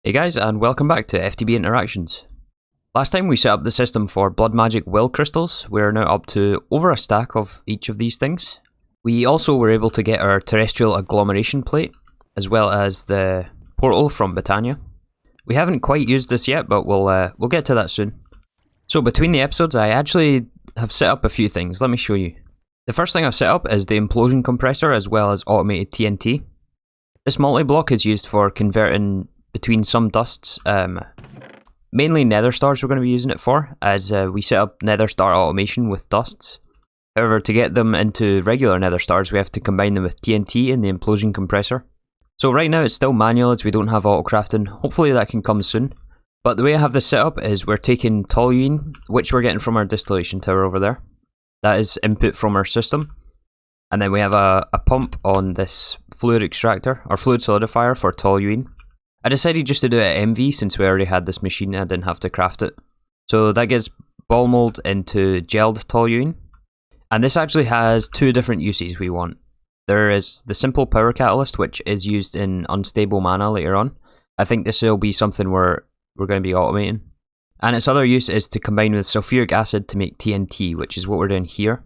Hey guys, and welcome back to FTB Interactions. Last time we set up the system for Blood Magic Will Crystals. We're now up to over a stack of each of these things. We also were able to get our Terrestrial Agglomeration Plate, as well as the portal from Botania. We haven't quite used this yet, but we'll get to that soon. So between the episodes, I actually have set up a few things. Let me show you. The first thing I've set up is the Implosion Compressor, as well as Automated TNT. This multi-block is used for converting between some dusts. Mainly Nether Stars we're going to be using it for, as we set up Nether Star automation with dusts. However, to get them into regular Nether Stars, we have to combine them with TNT in the Implosion Compressor. So right now it's still manual as we don't have auto crafting. Hopefully that can come soon. But the way I have this set up is we're taking toluene, which we're getting from our distillation tower over there. That is input from our system. And then we have a pump on this fluid extractor, or fluid solidifier for toluene. I decided just to do it at MV since we already had this machine and I didn't have to craft it. So that gets ball mold into gelled toluene. And this actually has two different uses we want. There is the simple power catalyst, which is used in unstable mana later on. I think this will be something we're going to be automating. And its other use is to combine with sulfuric acid to make TNT, which is what we're doing here.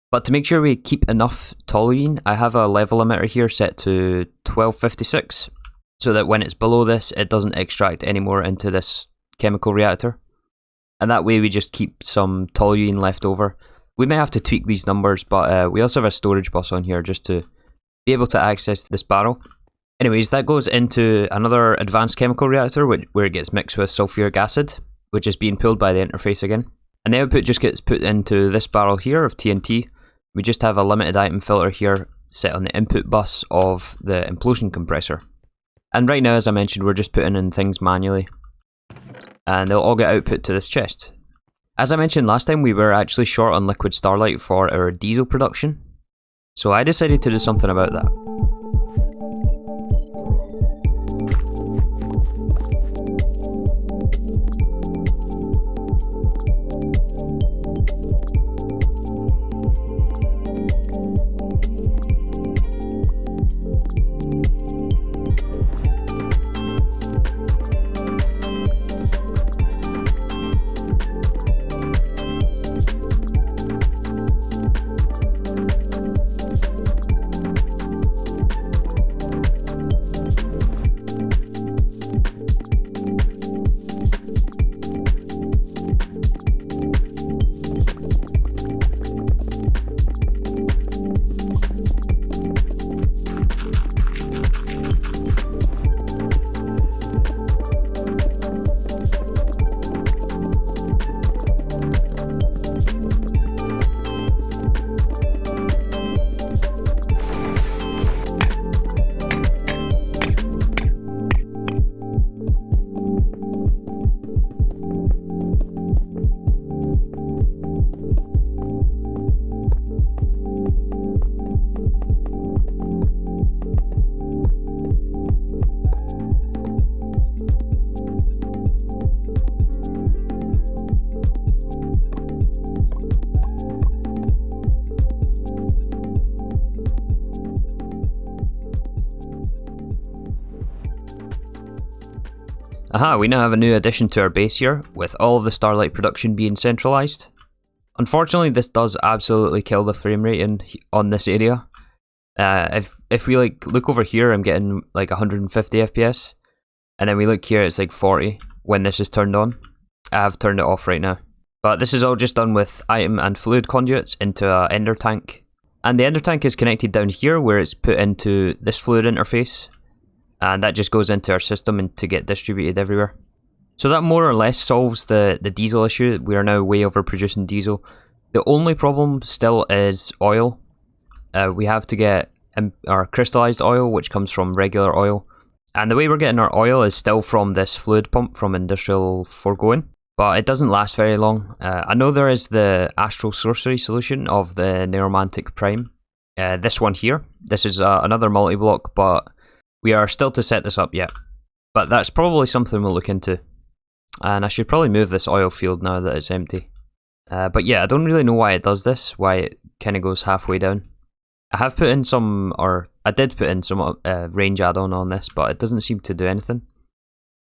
But to make sure we keep enough toluene, I have a level limiter here set to 1256. So that when it's below this, it doesn't extract any more into this chemical reactor. And that way we just keep some toluene left over. We may have to tweak these numbers, but we also have a storage bus on here just to be able to access this barrel. Anyways, that goes into another advanced chemical reactor where it gets mixed with sulfuric acid, which is being pulled by the interface again. And the output just gets put into this barrel here of TNT. We just have a limited item filter here set on the input bus of the implosion compressor. And right now, as I mentioned, we're just putting in things manually. And they'll all get output to this chest. As I mentioned last time, we were actually short on liquid starlight for our diesel production. So I decided to do something about that. Aha, we now have a new addition to our base here, with all of the starlight production being centralized. Unfortunately, this does absolutely kill the frame rate on this area. If we look over here, I'm getting like 150 FPS, and then we look here, it's like 40 when this is turned on. I have turned it off right now. But this is all just done with item and fluid conduits into a ender tank. And the ender tank is connected down here where it's put into this fluid interface. And that just goes into our system and to get distributed everywhere. So that more or less solves the diesel issue. We are now way overproducing diesel. The only problem still is oil. We have to get our crystallized oil, which comes from regular oil. And the way we're getting our oil is still from this fluid pump from Industrial Foregoing. But it doesn't last very long. I know there is the Astral Sorcery solution of the Neuromantic Prime. This one here. This is another multi-block, but we are still to set this up yet. But that's probably something we'll look into. And I should probably move this oil field now that it's empty. But yeah, I don't really know why it does this, why it kind of goes halfway down. I have put in some, or I did put in some range add-on on this, but it doesn't seem to do anything.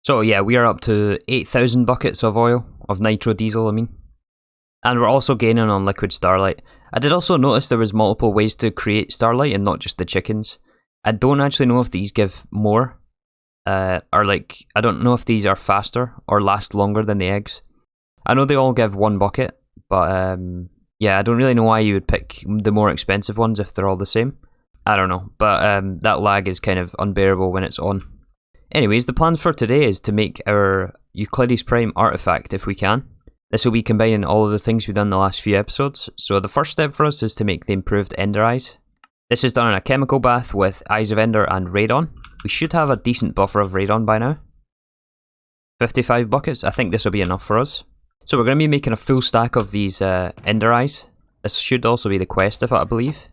So yeah, we are up to 8,000 buckets of oil, of nitro diesel I mean. And we're also gaining on liquid starlight. I did also notice there was multiple ways to create starlight and not just the chickens. I don't actually know if these give more, or like, I don't know if these are faster or last longer than the eggs. I know they all give 1 bucket, but yeah, I don't really know why you would pick the more expensive ones if they're all the same. I don't know, but that lag is kind of unbearable when it's on. Anyways, the plan for today is to make our Euclides Prime Artifact if we can. This will be combining all of the things we've done in the last few episodes. So the first step for us is to make the improved Ender Eyes. This is done in a chemical bath with Eyes of Ender and Radon. We should have a decent buffer of Radon by now. 55 buckets, I think this will be enough for us. So we're going to be making a full stack of these Ender Eyes. This should also be the quest, if I believe.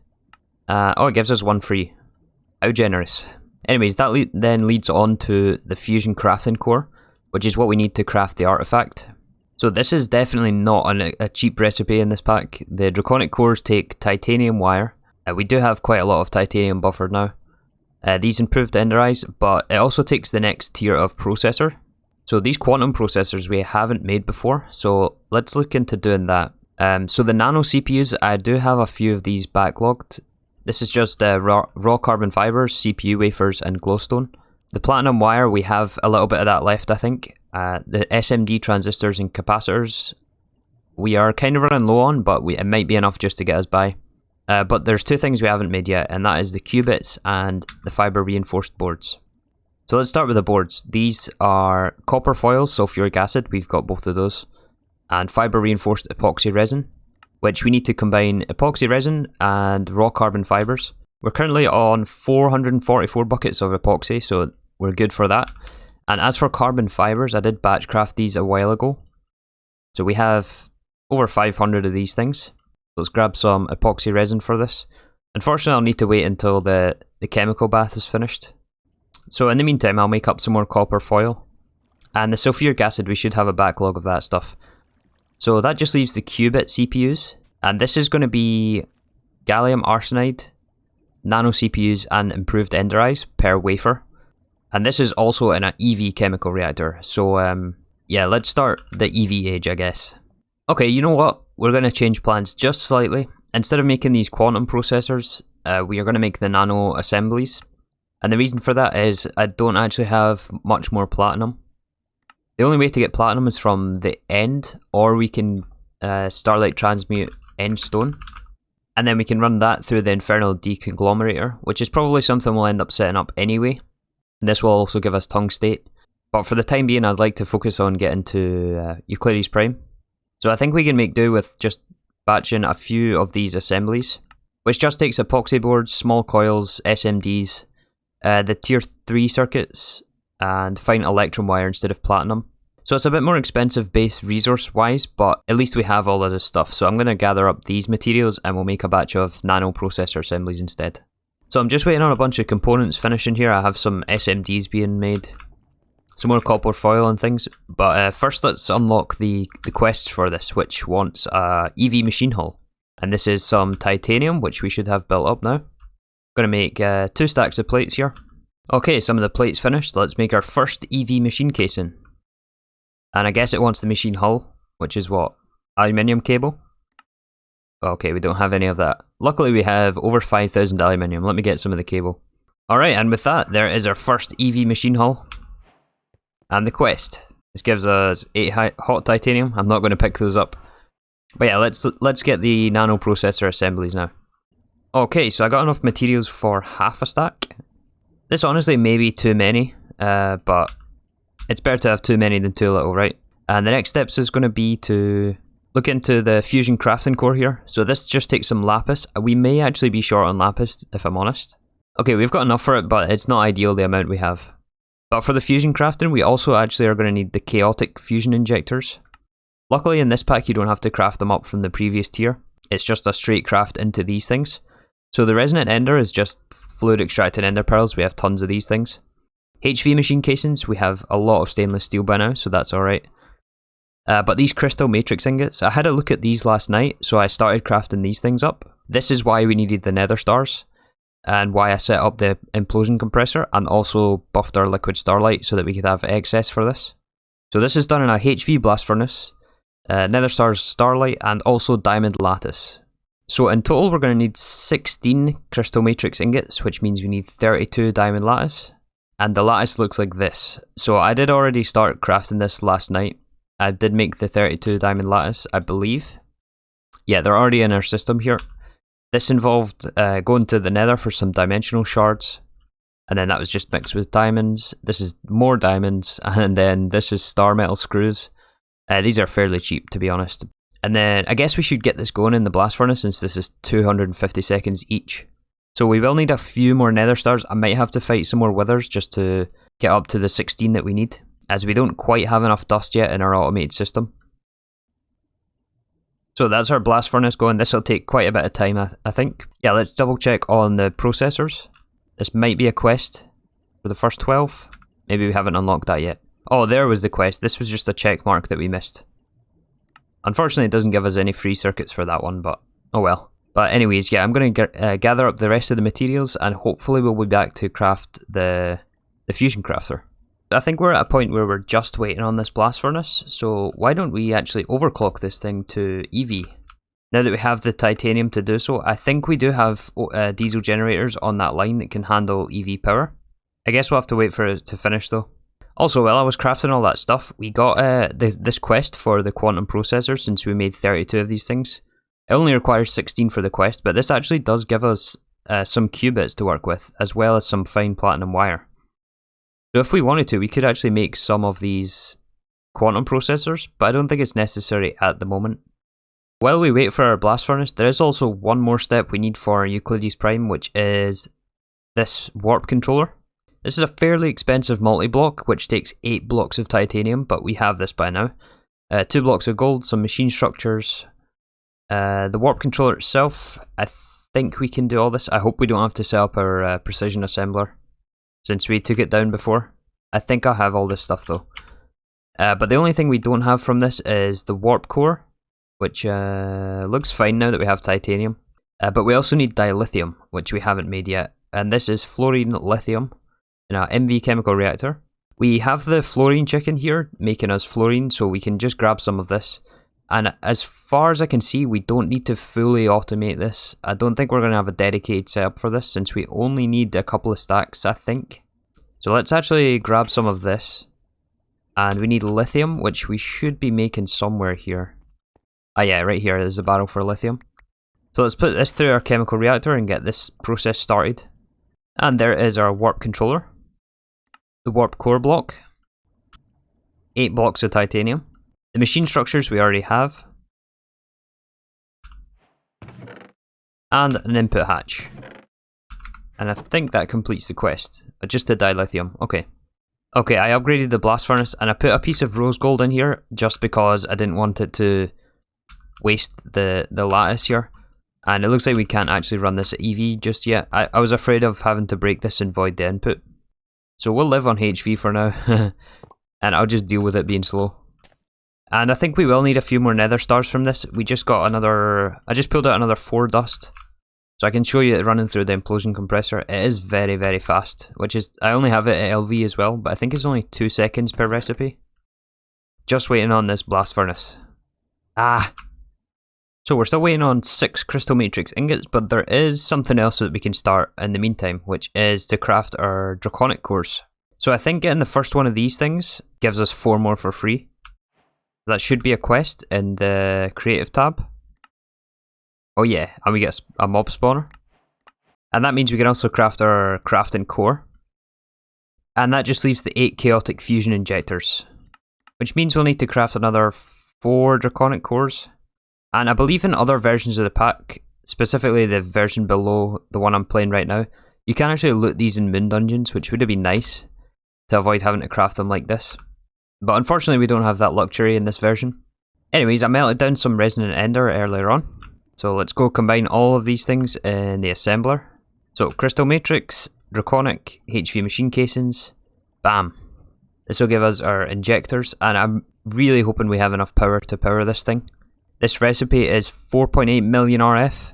Oh, it gives us 1 free. How generous. Anyways, that then leads on to the Fusion Crafting Core, which is what we need to craft the artifact. So this is definitely not a cheap recipe in this pack. The Draconic cores take titanium wire. We do have quite a lot of titanium buffered now. These improved Ender Eyes, but it also takes the next tier of processor. So these quantum processors we haven't made before, so let's look into doing that. So the nano CPUs, I do have a few of these backlogged. This is just raw carbon fibers, CPU wafers, and glowstone. The platinum wire, we have a little bit of that left, I think. The SMD transistors and capacitors, we are kind of running low on, but it might be enough just to get us by. But there's 2 things we haven't made yet, and that is the qubits and the fiber reinforced boards. So let's start with the boards. These are copper foils, sulfuric acid, we've got both of those, and fiber reinforced epoxy resin, which we need to combine epoxy resin and raw carbon fibers. We're currently on 444 buckets of epoxy, so we're good for that. And as for carbon fibers, I did batch craft these a while ago. So we have over 500 of these things. Let's grab some epoxy resin for this. Unfortunately, I'll need to wait until the chemical bath is finished. So in the meantime, I'll make up some more copper foil. And the sulfuric acid, we should have a backlog of that stuff. So that just leaves the qubit CPUs. And this is going to be gallium arsenide, nano CPUs, and improved Ender Eyes per wafer. And this is also in an EV chemical reactor. So yeah, let's start the EV age, I guess. Okay, you know what? We're going to change plans just slightly. Instead of making these quantum processors, we are going to make the nano assemblies. And the reason for that is I don't actually have much more platinum. The only way to get platinum is from the end, or we can starlight transmute end stone. And then we can run that through the infernal deconglomerator, which is probably something we'll end up setting up anyway. And this will also give us tungstate. But for the time being, I'd like to focus on getting to Euclides Prime. So I think we can make do with just batching a few of these assemblies, which just takes epoxy boards, small coils, SMDs, the tier 3 circuits, and fine electrum wire instead of platinum. So it's a bit more expensive base resource wise, but at least we have all of this stuff. So I'm going to gather up these materials and we'll make a batch of nano processor assemblies instead. So I'm just waiting on a bunch of components finishing here. I have some SMDs being made, some more copper foil and things. But first let's unlock the quest for this, which wants a EV machine hull. And this is some titanium, which we should have built up now. Gonna make 2 stacks of plates here. Okay, some of the plates finished. Let's make our first EV machine casing. And I guess it wants the machine hull, which is what? Aluminium cable? Okay, we don't have any of that. Luckily we have over 5,000 aluminium. Let me get some of the cable. Alright, and with that, there is our first EV machine hull. And the quest. This gives us 8 hot titanium. I'm not going to pick those up. But yeah, let's get the nano processor assemblies now. Okay, so I got enough materials for half a stack. This honestly may be too many, but it's better to have too many than too little, right? And the next steps is going to be to look into the Fusion Crafting Core here. So this just takes some lapis. We may actually be short on lapis, if I'm honest. Okay, we've got enough for it, but it's not ideal the amount we have. But for the fusion crafting, we also actually are going to need the chaotic fusion injectors. Luckily in this pack you don't have to craft them up from the previous tier. It's just a straight craft into these things. So the resonant ender is just fluid extracted ender pearls. We have tons of these things. HV machine casings, we have a lot of stainless steel by now, so that's alright. But these crystal matrix ingots, I had a look at these last night, so I started crafting these things up. This is why we needed the nether stars. and why I set up the implosion compressor and also buffed our liquid starlight so that we could have excess for this. So this is done in a HV blast furnace, nether stars starlight, and also diamond lattice. So in total we're going to need 16 crystal matrix ingots, which means we need 32 diamond lattice. And the lattice looks like this. So I did already start crafting this last night. I did make the 32 diamond lattice, I believe. Yeah, they're already in our system here. This involved going to the nether for some dimensional shards. And then that was just mixed with diamonds. This is more diamonds. And then this is star metal screws. These are fairly cheap, to be honest. And then I guess we should get this going in the blast furnace since this is 250 seconds each. So we will need a few more nether stars. I might have to fight some more withers just to get up to the 16 that we need, as we don't quite have enough dust yet in our automated system. So that's our blast furnace going. This will take quite a bit of time, I think. Yeah, let's double check on the processors. This might be a quest for the first 12. Maybe we haven't unlocked that yet. Oh, there was the quest. This was just a check mark that we missed. Unfortunately, it doesn't give us any free circuits for that one, but oh well. But anyways, yeah, I'm going to gather up the rest of the materials and hopefully we'll be back to craft the fusion crafter. I think we're at a point where we're just waiting on this blast furnace, so why don't we actually overclock this thing to EV? Now that we have the titanium to do so, I think we do have diesel generators on that line that can handle EV power. I guess we'll have to wait for it to finish though. Also, while I was crafting all that stuff, we got this quest for the quantum processor since we made 32 of these things. It only requires 16 for the quest, but this actually does give us some qubits to work with, as well as some fine platinum wire. So if we wanted to, we could actually make some of these quantum processors, but I don't think it's necessary at the moment. While we wait for our blast furnace, there is also one more step we need for Euclides Prime, which is this warp controller. This is a fairly expensive multi-block, which takes 8 blocks of titanium, but we have this by now. 2 blocks of gold, some machine structures. The warp controller itself, I think we can do all this. I hope we don't have to set up our precision assembler, since we took it down before. I think I have all this stuff though. But the only thing we don't have from this is the warp core, which looks fine now that we have titanium. But we also need dilithium, which we haven't made yet. And this is fluorine lithium in our MV chemical reactor. We have the fluorine chicken here making us fluorine, so we can just grab some of this. And as far as I can see, we don't need to fully automate this. I don't think we're going to have a dedicated setup for this since we only need a couple of stacks, I think. So let's actually grab some of this. And we need lithium, which we should be making somewhere here. Ah yeah, right here, there's a barrel for lithium. So let's put this through our chemical reactor and get this process started. And there is our warp controller. The warp core block. 8 blocks of titanium. The machine structures we already have. And an input hatch. And I think that completes the quest. Just the dilithium. Okay. Okay, I upgraded the blast furnace and I put a piece of rose gold in here just because I didn't want it to waste the lattice here. And it looks like we can't actually run this at EV just yet. I was afraid of having to break this and void the input. So we'll live on HV for now. And I'll just deal with it being slow. And I think we will need a few more nether stars from this. We just got another... I just pulled out another 4 dust. So I can show you it running through the implosion compressor. It is very, very fast. Which is... I only have it at LV as well. But I think it's only 2 seconds per recipe. Just waiting on this blast furnace. Ah! So we're still waiting on 6 crystal matrix ingots. But there is something else that we can start in the meantime. Which is to craft our draconic cores. So I think getting the first one of these things gives us 4 more for free. That should be a quest in the creative tab. Oh yeah, and we get a mob spawner. And that means we can also craft our crafting core. And that just leaves the 8 chaotic fusion injectors. Which means we'll need to craft another 4 draconic cores. And I believe in other versions of the pack, specifically the version below the one I'm playing right now, you can actually loot these in moon dungeons, which would have been nice to avoid having to craft them like this. But unfortunately we don't have that luxury in this version. Anyways, I melted down some resonant ender earlier on. So let's go combine all of these things in the assembler. So crystal matrix, draconic, HV machine casings, bam. This will give us our injectors and I'm really hoping we have enough power to power this thing. This recipe is 4.8 million RF.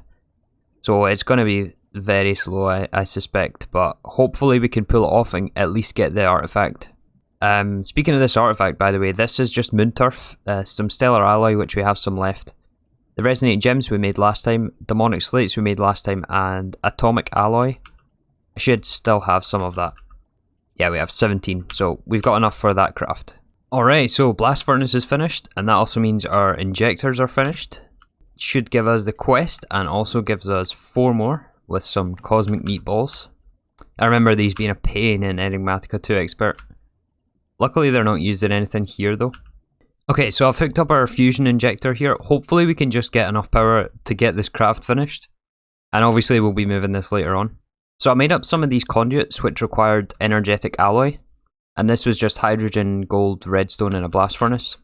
So it's going to be very slow, I suspect, but hopefully we can pull it off and at least get the artifact. Speaking of this artifact, by the way, this is just moon turf, some stellar alloy, which we have some left. The resonating gems we made last time, demonic slates we made last time, and atomic alloy. I should still have some of that. Yeah, we have 17, so we've got enough for that craft. Alright, so blast furnace is finished, and that also means our injectors are finished. Should give us the quest, and also gives us 4 more with some cosmic meatballs. I remember these being a pain in Enigmatica 2 Expert. Luckily they're not used in anything here though. Okay, so I've hooked up our fusion injector here. Hopefully we can just get enough power to get this craft finished. And obviously we'll be moving this later on. So I made up some of these conduits which required energetic alloy. And this was just hydrogen, gold, redstone in a blast furnace.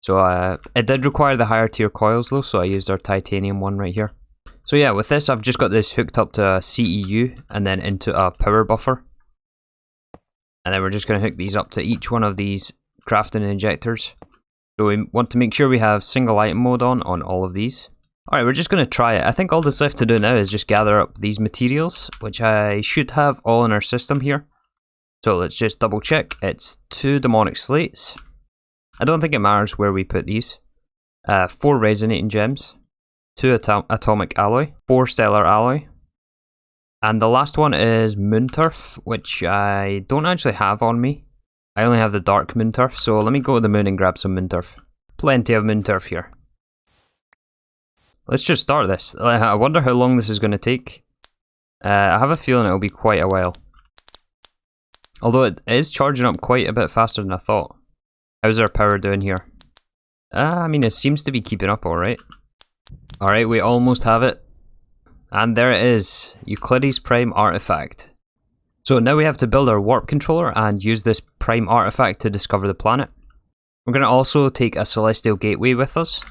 So it did require the higher tier coils though, so I used our titanium one right here. So yeah, with this I've just got this hooked up to a CEU and then into a power buffer. And then we're just going to hook these up to each one of these crafting injectors. So we want to make sure we have single item mode on all of these. Alright, we're just going to try it. I think all that's left to do now is just gather up these materials, which I should have all in our system here. So let's just double check. It's 2 demonic slates. I don't think it matters where we put these. 4 resonating gems. 2 atomic alloy. 4 stellar alloy. And the last one is moon turf, which I don't actually have on me. I only have the dark moon turf, so let me go to the moon and grab some moon turf. Plenty of moon turf here. Let's just start this. I wonder how long this is going to take. I have a feeling it'll be quite a while. Although it is charging up quite a bit faster than I thought. How's our power doing here? I mean, it seems to be keeping up alright. Alright, we almost have it. And there it is, Euclydes Prime Artifact. So now we have to build our warp controller and use this Prime Artifact to discover the planet. We're going to also take a celestial gateway with us.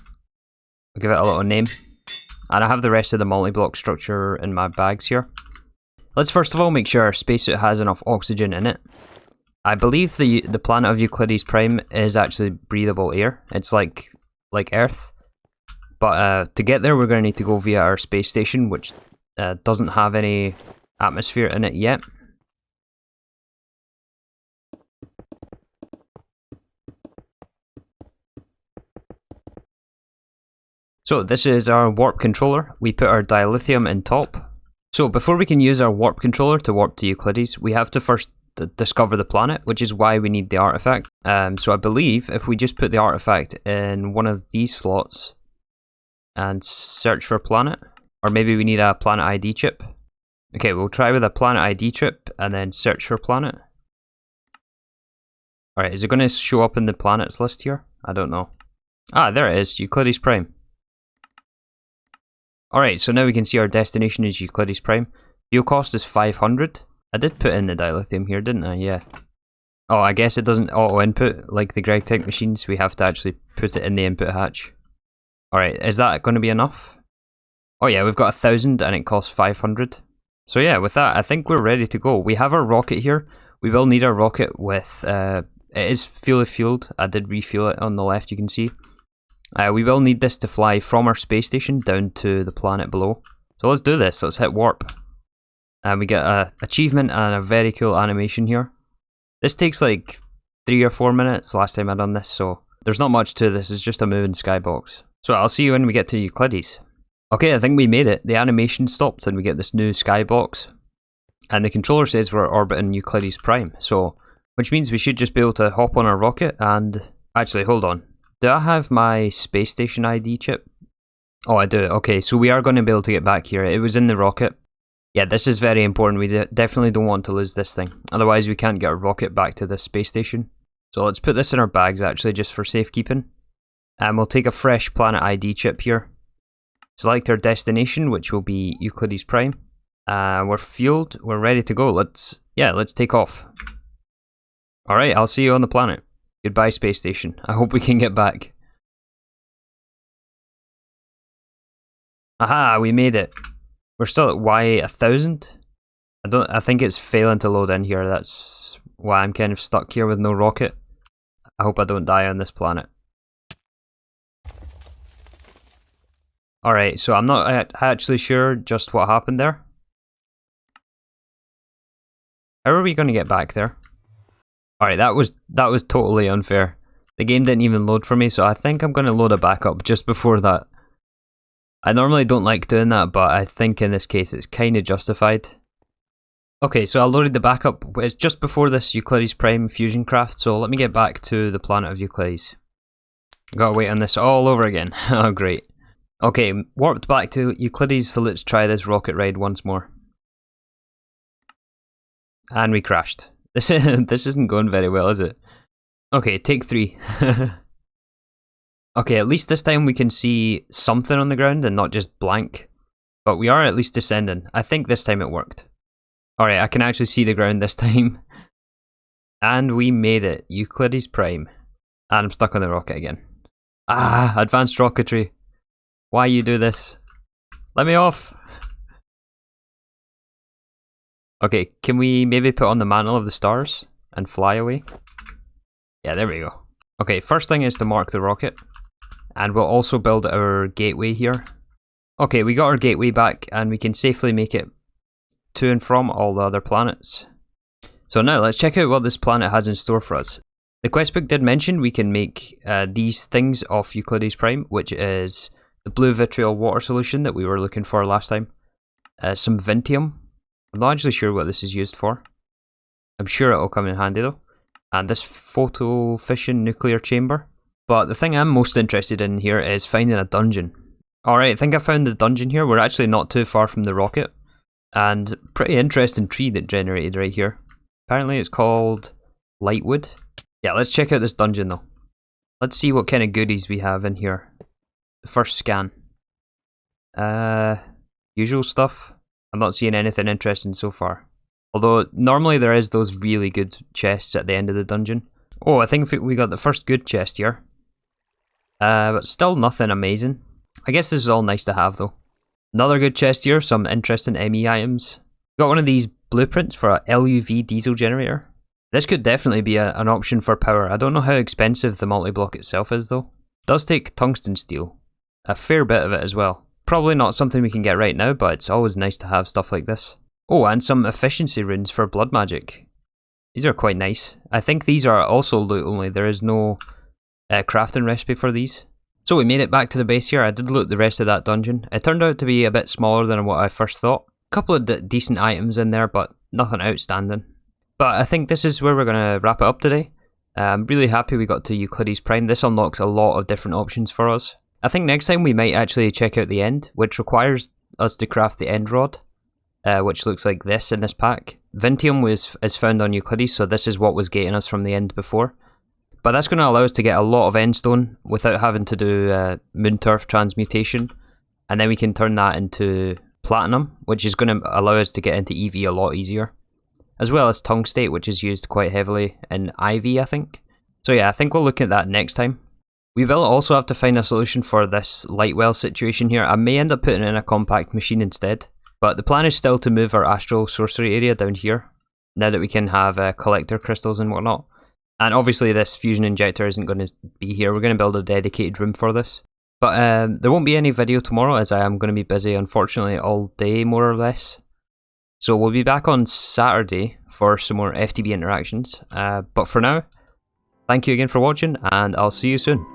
I'll give it a little name. And I have the rest of the multi-block structure in my bags here. Let's first of all make sure our spacesuit has enough oxygen in it. I believe the planet of Euclides Prime is actually breathable air. It's like Earth. But to get there, we're going to need to go via our space station, which doesn't have any atmosphere in it yet. So this is our warp controller. We put our dilithium in top. So before we can use our warp controller to warp to Euclides, we have to first discover the planet, which is why we need the artifact. So I believe if we just put the artifact in one of these slots and search for planet, or maybe we need a planet ID chip. Okay, we'll try with a planet ID chip and then search for planet. Alright, is it going to show up in the planets list here? I don't know. Ah, there it is, Euclides Prime. Alright, so now we can see our destination is Euclides Prime. Fuel cost is 500. I did put in the dilithium here, didn't I? Yeah. Oh, I guess it doesn't auto-input like the Greg Tech machines. We have to actually put it in the input hatch. Alright, is that going to be enough? Oh yeah, we've got 1,000 and it costs 500. So yeah, with that, I think we're ready to go. We have our rocket here. We will need our rocket with... it is fully fueled. I did refuel it on the left, you can see. We will need this to fly from our space station down to the planet below. So let's do this. Let's hit warp. And we get an achievement and a very cool animation here. This takes like 3 or 4 minutes last time I done this, so there's not much to this. It's just a moving skybox. So I'll see you when we get to Euclides. Okay, I think we made it. The animation stopped and we get this new skybox. And the controller says we're orbiting Euclides Prime. So, which means we should just be able to hop on our rocket and... Actually, hold on. Do I have my space station ID chip? Oh, I do. Okay, so we are going to be able to get back here. It was in the rocket. Yeah, this is very important. We definitely don't want to lose this thing. Otherwise, we can't get our rocket back to the space station. So let's put this in our bags, actually, just for safekeeping. And we'll take a fresh planet ID chip here. Select our destination, which will be Euclides Prime. We're fueled. We're ready to go. Let's take off. Alright, I'll see you on the planet. Goodbye, space station. I hope we can get back. Aha, we made it. We're still at Y1000. I think it's failing to load in here. That's why I'm kind of stuck here with no rocket. I hope I don't die on this planet. Alright, so I'm not actually sure just what happened there. How are we going to get back there? Alright, that was totally unfair. The game didn't even load for me, so I think I'm going to load a backup just before that. I normally don't like doing that, but I think in this case it's kind of justified. Okay, so I loaded the backup. It's just before this Euclides Prime Fusion Craft, so let me get back to the planet of Euclides. Gotta wait on this all over again. Oh, great. Okay, warped back to Euclides, so let's try this rocket ride once more. And we crashed. This isn't going very well, is it? Okay, take 3. Okay, at least this time we can see something on the ground and not just blank. But we are at least descending. I think this time it worked. Alright, I can actually see the ground this time. And we made it. Euclides Prime. And I'm stuck on the rocket again. Ah, advanced rocketry. Why you do this? Let me off! Okay, can we maybe put on the mantle of the stars and fly away? Yeah, there we go. Okay, first thing is to mark the rocket. And we'll also build our gateway here. Okay, we got our gateway back and we can safely make it to and from all the other planets. So now let's check out what this planet has in store for us. The quest book did mention we can make these things off Euclides Prime, which is the blue vitriol water solution that we were looking for last time. Some Vintium. I'm not actually sure what this is used for. I'm sure it'll come in handy though. And this photo fission nuclear chamber. But the thing I'm most interested in here is finding a dungeon. Alright, I think I found the dungeon here. We're actually not too far from the rocket. And pretty interesting tree that generated right here. Apparently it's called Lightwood. Yeah, let's check out this dungeon though. Let's see what kind of goodies we have in here. The first scan. Usual stuff. I'm not seeing anything interesting so far. Although normally there is those really good chests at the end of the dungeon. Oh, I think we got the first good chest here. But still nothing amazing. I guess this is all nice to have though. Another good chest here, some interesting ME items. Got one of these blueprints for a LUV diesel generator. This could definitely be an option for power. I don't know how expensive the multi-block itself is though. It does take tungsten steel. A fair bit of it as well. Probably not something we can get right now, but it's always nice to have stuff like this. Oh, and some efficiency runes for blood magic. These are quite nice. I think these are also loot only. There is no crafting recipe for these. So we made it back to the base here. I did loot the rest of that dungeon. It turned out to be a bit smaller than what I first thought. A couple of decent items in there, but nothing outstanding. But I think this is where we're going to wrap it up today. I'm really happy we got to Euclides Prime. This unlocks a lot of different options for us. I think next time we might actually check out the end, which requires us to craft the end rod, which looks like this in this pack. Vintium is found on Euclides, so this is what was getting us from the end before. But that's going to allow us to get a lot of endstone without having to do moon turf transmutation. And then we can turn that into platinum, which is going to allow us to get into EV a lot easier. As well as tungstate, which is used quite heavily in IV, I think. So yeah, I think we'll look at that next time. We will also have to find a solution for this light well situation here. I may end up putting in a compact machine instead. But the plan is still to move our astral sorcery area down here, now that we can have collector crystals and whatnot. And obviously this fusion injector isn't going to be here. We're going to build a dedicated room for this. But there won't be any video tomorrow as I am going to be busy, unfortunately, all day more or less. So we'll be back on Saturday for some more FTB interactions. But for now, thank you again for watching and I'll see you soon.